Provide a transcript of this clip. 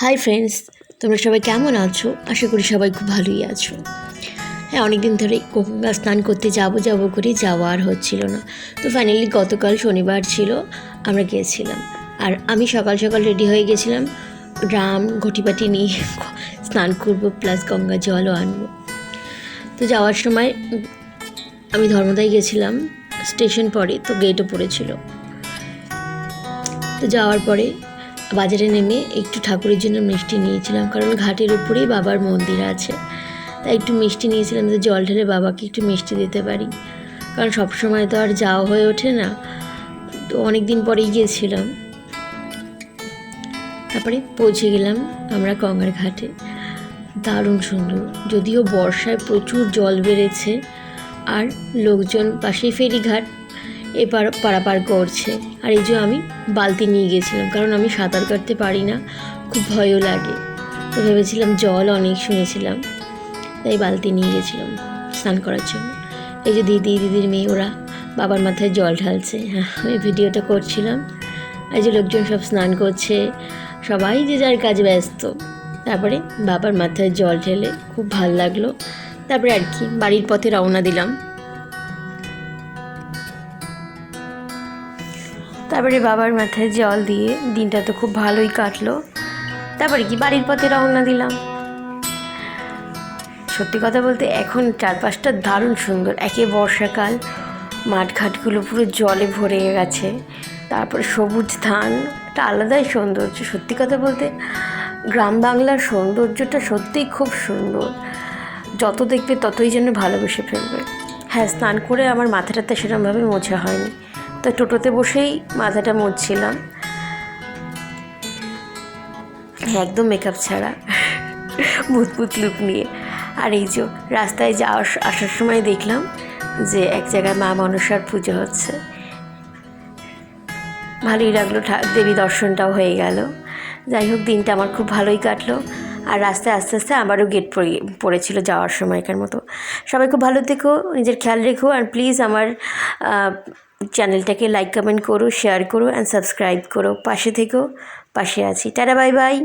Hi friends, তোমরা সবাই কেমন আছো? আশা করি সবাই খুব ভালোই আছো। হ্যাঁ, অনেক দিন ধরে গঙ্গা স্নান করতে যাবো করে যাওয়া আর হচ্ছিল না। তো ফাইনালি গতকাল শনিবার ছিল, আমরা গিয়েছিলাম। আর আমি সকাল সকাল রেডি হয়ে গেছিলাম, ড্রাম ঘটিবাটি নিয়ে স্নান করবো, প্লাস গঙ্গা জলও আনবো। তো যাওয়ার সময় আমি ধর্মদায় গেছিলাম, স্টেশন পরে তো গেটও পড়েছিল। তো যাওয়ার পরে বাজারে নেমে একটু ঠাকুরের জন্য মিষ্টি নিয়েছিলাম, কারণ ঘাটের উপরেই বাবার মন্দির আছে। তাই একটু মিষ্টি নিয়েছিলাম, যে জল ঢেলে বাবাকে একটু মিষ্টি দিতে পারি, কারণ সবসময় তো আর যাওয়া হয়ে ওঠে না। তো অনেক দিন পরেই গিয়েছিলাম। তারপরে পৌঁছে গেলাম আমরা গঙ্গার ঘাটে। দারুণ সুন্দর, যদিও বর্ষায় প্রচুর জল বেড়েছে, আর লোকজন পাশেই ফেরিঘাট এপার পারাপার করছে। আর এই যে আমি বালতি নিয়ে গেছিলাম, কারণ আমি সাঁতার কাটতে পারি না, খুব ভয়ও লাগে। তো ভেবেছিলাম জল অনেক, শুনেছিলাম, তাই বালতি নিয়ে গেছিলাম স্নান করার জন্য। এই যে দিদির মেয়ে ওরা বাবার মাথায় জল ঢালছে, হ্যাঁ আমি ভিডিওটা করছিলাম। এই যে লোকজন সব স্নান করছে, সবাই যে যার কাজে ব্যস্ত। তারপরে বাবার মাথায় জল ঢেলে খুব ভাল লাগলো। তারপরে আর কি বাড়ির পথে রওনা দিলাম। তারপরে বাবার মাথায় জল দিয়ে দিনটা তো খুব ভালোই কাটলো। তারপরে কি বাড়ির পথে রওনা দিলাম। সত্যি কথা বলতে এখন চারপাশটা দারুণ সুন্দর, একে বর্ষাকাল, মাঠঘাটগুলো পুরো জলে ভরে গেছে, তারপরে সবুজ ধান, একটা আলাদাই সৌন্দর্য। সত্যি কথা বলতে গ্রাম বাংলার সৌন্দর্যটা সত্যিই খুব সুন্দর, যত দেখবে ততই যেন ভালোবেসে ফেলবে। হ্যাঁ, স্নান করে আমার মাথাটাতে সেরকমভাবে মোছা হয়নি, তো টোটোতে বসেই মাথাটা মুছছিলাম, একদম মেকআপ ছাড়া, ভূতপুত লুক নিয়ে। আর এই যে রাস্তায় আসার সময় দেখলাম যে এক জায়গায় মা মনসার পুজো হচ্ছে, ভালোই লাগলো, দেবী দর্শনটাও হয়ে গেল। যাই হোক, দিনটা আমার খুব ভালোই কাটলো। আর রাস্তায় আস্তে আস্তে আমারও গেট পড়েছিল যাওয়ার সময়কার মতো। সবাই খুব ভালো থেকো, নিজের খেয়াল রেখো, আর প্লিজ আমার চ্যানেলটাকে লাইক কমেন্ট করো, শেয়ার করো অ্যান্ড সাবস্ক্রাইব করো। পাশে থেকো, পাশে আছি। Tata, bye bye.